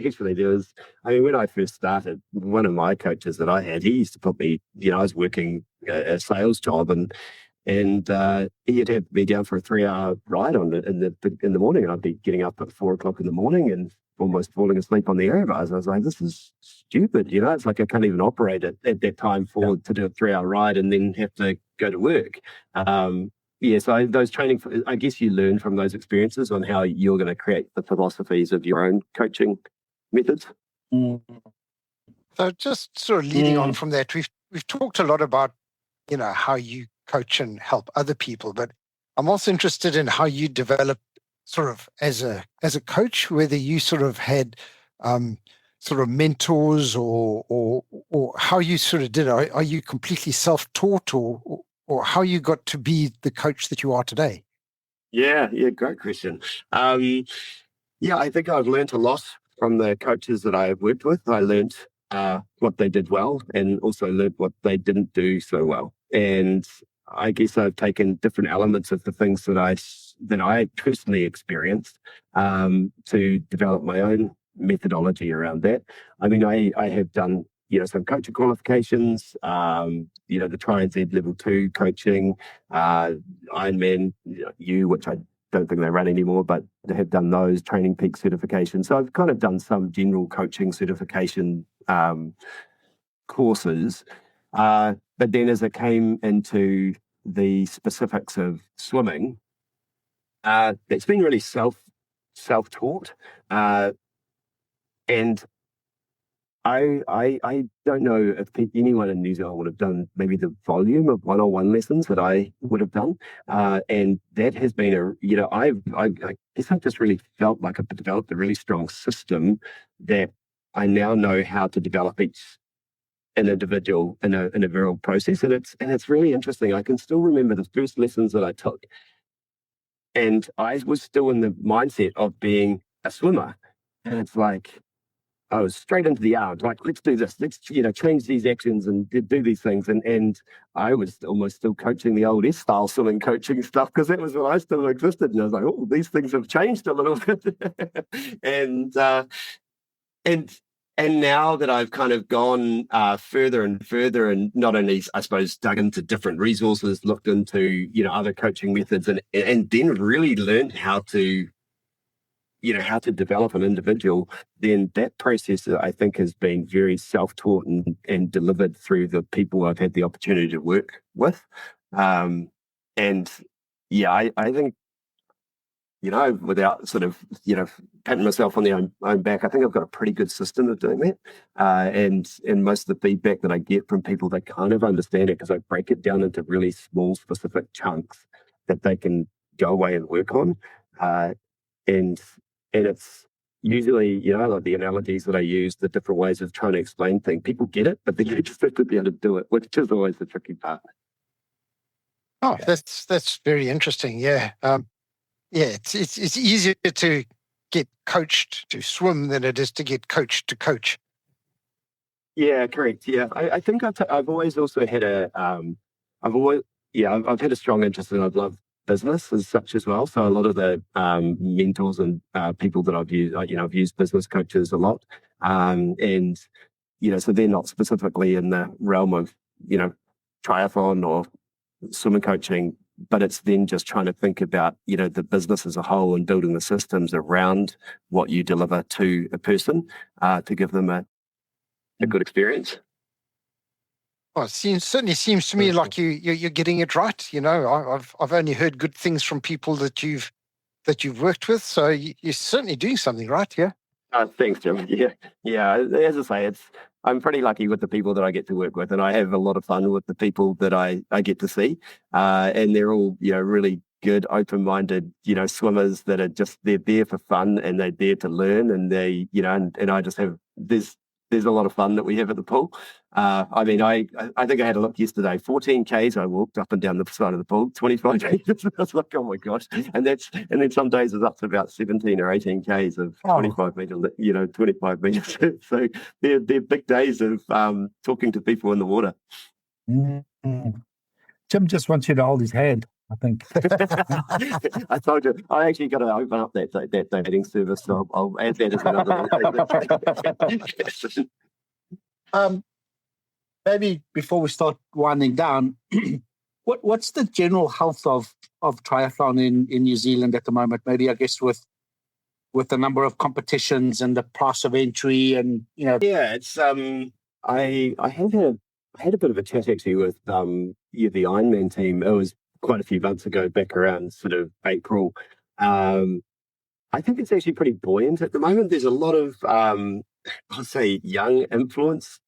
actually there was, when I first started, one of my coaches that I had, he used to put me, I was working a sales job, and he'd have me down for a 3-hour ride in the morning, and I'd be getting up at 4 o'clock in the morning and almost falling asleep on the air bars. I was like, this is stupid. It's like I can't even operate at that time to do a 3-hour ride and then have to go to work. So those training, I guess you learn from those experiences on how you're going to create the philosophies of your own coaching methods. So just sort of leading on from that, we've talked a lot about, how you coach and help other people, but I'm also interested in how you develop sort of as a coach, whether you sort of had sort of mentors or how you sort of did it. Are you completely self-taught, or how you got to be the coach that you are today? Yeah, great question. I think I've learned a lot from the coaches that I've worked with. I learned what they did well, and also learned what they didn't do so well. And I guess I've taken different elements of the things that I personally experienced to develop my own methodology around that. I have done some coaching qualifications, the Try and Z level 2 coaching, Ironman which I don't think they run anymore, but they have done those, Training Peak certifications. So I've kind of done some general coaching certification courses. But then as it came into the specifics of swimming, it's been really self-taught. And I don't know if anyone in New Zealand would have done maybe the volume of one-on-one lessons that I would have done. And that has been I guess I've just really felt like I've developed a really strong system that I now know how to develop an individual in a real process. And it's really interesting. I can still remember the first lessons that I took, and I was still in the mindset of being a swimmer. And it's like, I was straight into the yard, like, let's do this, let's, change these actions and do these things. And I was almost still coaching the old S-style swimming coaching stuff, because that was when I still existed. And I was like, oh, these things have changed a little bit. And now that I've kind of gone further and further, and not only, I suppose, dug into different resources, looked into, other coaching methods, and then really learned how to develop an individual, then that process, I think, has been very self-taught and delivered through the people I've had the opportunity to work with. I think, without sort of, patting myself on the own back, I think I've got a pretty good system of doing that. And most of the feedback that I get from people, they kind of understand it, because I break it down into really small, specific chunks that they can go away and work on. And it's usually, like the analogies that I use, the different ways of trying to explain things, people get it, but they just have to be able to do it, which is always the tricky part. Oh, that's very interesting. Yeah. It's easier to get coached to swim than it is to get coached to coach. Yeah, correct. Yeah. I think I've always also had I've had a strong interest in, I've loved business as such as well. So a lot of the mentors and people that I've used, I've used business coaches a lot. So they're not specifically in the realm of, triathlon or swimming coaching, but it's then just trying to think about, the business as a whole and building the systems around what you deliver to a person to give them a good experience. Well, it certainly seems to me like you're getting it right. I've only heard good things from people that you've worked with, so you're certainly doing something right. Yeah. Thanks, Jim. Yeah. As I say, I'm pretty lucky with the people that I get to work with, and I have a lot of fun with the people that I get to see, and they're all really good, open-minded, swimmers that are just, they're there for fun and they're there to learn, and they, and I just have, there's a lot of fun that we have at the pool. I think I had a look yesterday, 14 Ks I walked up and down the side of the pool, 25 Ks. I was like, oh my gosh. And then some days it's up to about 17 or 18 Ks of 25 meter, 25 meters. So they're big days of talking to people in the water. Mm-hmm. Jim just wants you to hold his hand, I think. I told you, I actually got to open up that dating service, so I'll add that as another. Maybe before we start winding down, what's the general health of triathlon in New Zealand at the moment? Maybe, I guess, with the number of competitions and the price of entry, and Yeah, it's I had a bit of a chat actually with the Ironman team. It was quite a few months ago, back around sort of April. I think it's actually pretty buoyant at the moment. There's a lot of, I'll say, young influencer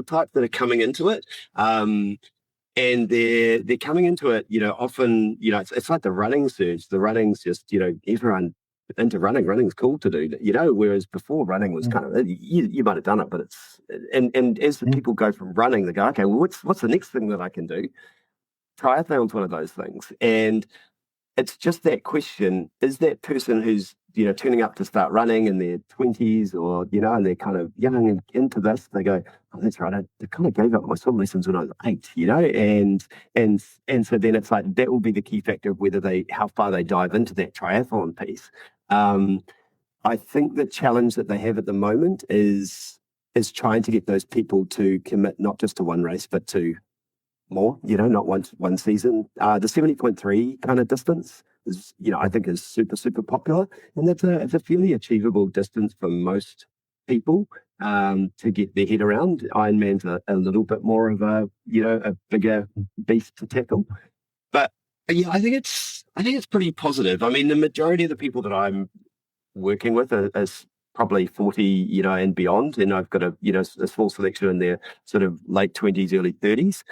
type that are coming into it. And they're coming into it, often, it's like the running surge. The running's just, everyone into running. Running's cool to do, whereas before running was kind of, you might have done it, but it's, and as the people go from running, they go, okay, well, what's the next thing that I can do? Triathlon's one of those things. And it's just that question, is that person who's, turning up to start running in their 20s or, and they're kind of young and into this, they go, oh, that's right, I kind of gave up my swim lessons when I was 8, and so then it's like, that will be the key factor of how far they dive into that triathlon piece. I think the challenge that they have at the moment is trying to get those people to commit not just to one race, but to more, not one season. The 70.3 kind of distance is, I think is super, super popular. And it's a fairly achievable distance for most people to get their head around. Ironman's a little bit more of a bigger beast to tackle. But yeah, I think it's pretty positive. I mean, the majority of the people that I'm working with is probably 40, and beyond. And I've got a small selection in their sort of late 20s, early 30s.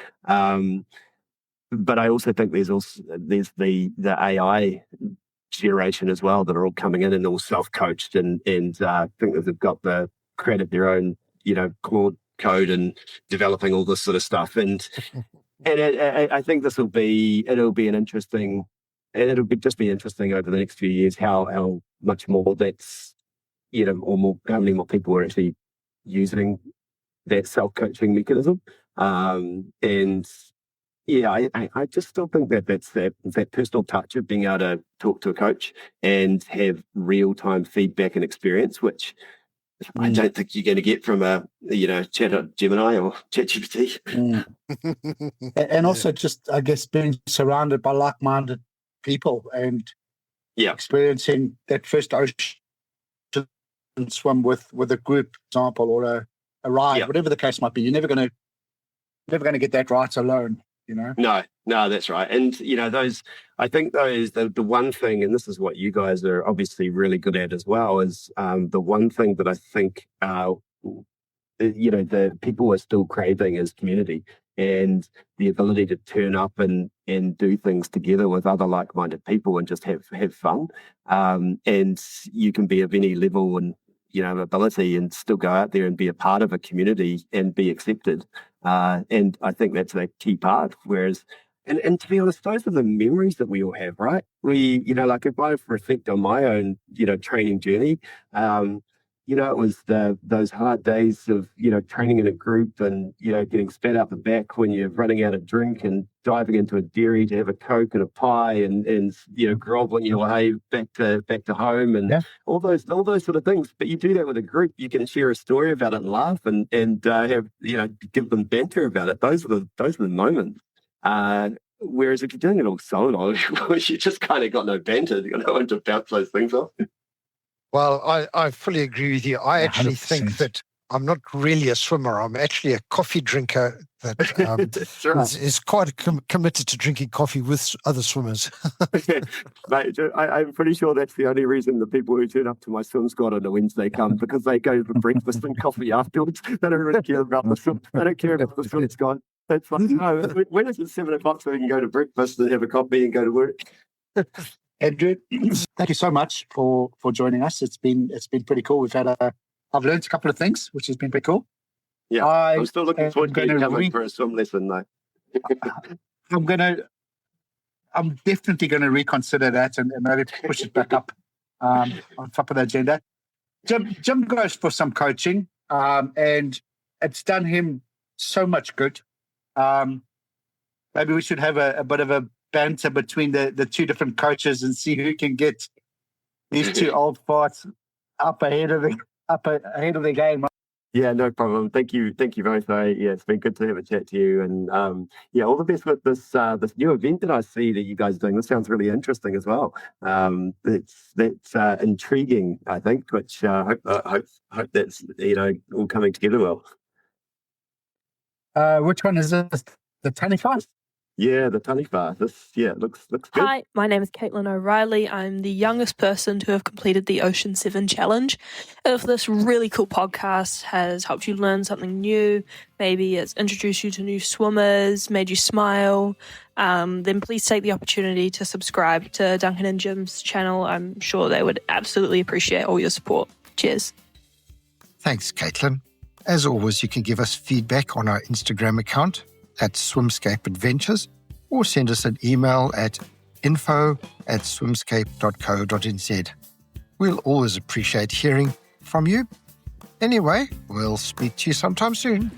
But I also think there's the AI generation as well that are all coming in and all self-coached and I think that they've got created their own, Claude code and developing all this sort of stuff. And I think it'll be an interesting, and it'll just be interesting over the next few years how much more that's, or how many more people are actually using that self-coaching mechanism. And yeah, I just still think that's that personal touch of being able to talk to a coach and have real-time feedback and experience, which I don't think you're going to get from a Chat Gemini or ChatGPT. And also just, I guess, being surrounded by like-minded people and experiencing that first ocean swim with a group, for example, or a ride, whatever the case might be. You're never going to get that right alone. No, that's right. And, I think the one thing, and this is what you guys are obviously really good at as well, is the one thing that I think, the people are still craving is community and the ability to turn up and do things together with other like-minded people and just have fun. And you can be of any level and, ability and still go out there and be a part of a community and be accepted. And I think that's a key part. Whereas, and to be honest, those are the memories that we all have, right? We, like if I reflect on my own, training journey, it was those hard days of, training in a group and, getting spat out the back when you're running out of drink and diving into a dairy to have a Coke and a pie and groveling your way back to home and all those sort of things. But you do that with a group, you can share a story about it and laugh and have, give them banter about it. Those are the moments. Whereas if you're doing it all solo, you just kind of got no banter, no one to bounce those things off. Well, I fully agree with you. I actually 100%. Think that I'm not really a swimmer. I'm actually a coffee drinker that is quite committed to drinking coffee with other swimmers. Mate, I'm pretty sure that's the only reason the people who turn up to my swim squad on a Wednesday come, because they go for breakfast and coffee afterwards. They don't really care about the swim. They don't care about the swim squad. It's like, no, when is it 7 o'clock so we can go to breakfast and have a coffee and go to work? Andrew, thank you so much for joining us. It's been pretty cool. I've learned a couple of things, which has been pretty cool. Yeah, I'm still looking forward to coming for a swim lesson, though. I'm definitely going to reconsider that and maybe push it back up on top of the agenda. Jim goes for some coaching, and it's done him so much good. Maybe we should have a bit of a banter between the two different coaches and see who can get these two old farts up ahead of the game. Yeah, no problem. Thank you both. Yeah, it's been good to have a chat to you, and all the best with this new event that I see that you guys are doing. This sounds really interesting as well. That's intriguing, I think. Which I hope that's all coming together well. Which one is this? The Taniwha? Yeah, the Taniwha. It looks good. Hi, my name is Caitlin O'Reilly. I'm the youngest person to have completed the Ocean 7 Challenge. If this really cool podcast has helped you learn something new, maybe it's introduced you to new swimmers, made you smile, then please take the opportunity to subscribe to Duncan and Jim's channel. I'm sure they would absolutely appreciate all your support. Cheers. Thanks, Caitlin. As always, you can give us feedback on our Instagram account at SwimScape Adventures, or send us an email at info@swimscape.co.nz. We'll always appreciate hearing from you. Anyway, we'll speak to you sometime soon.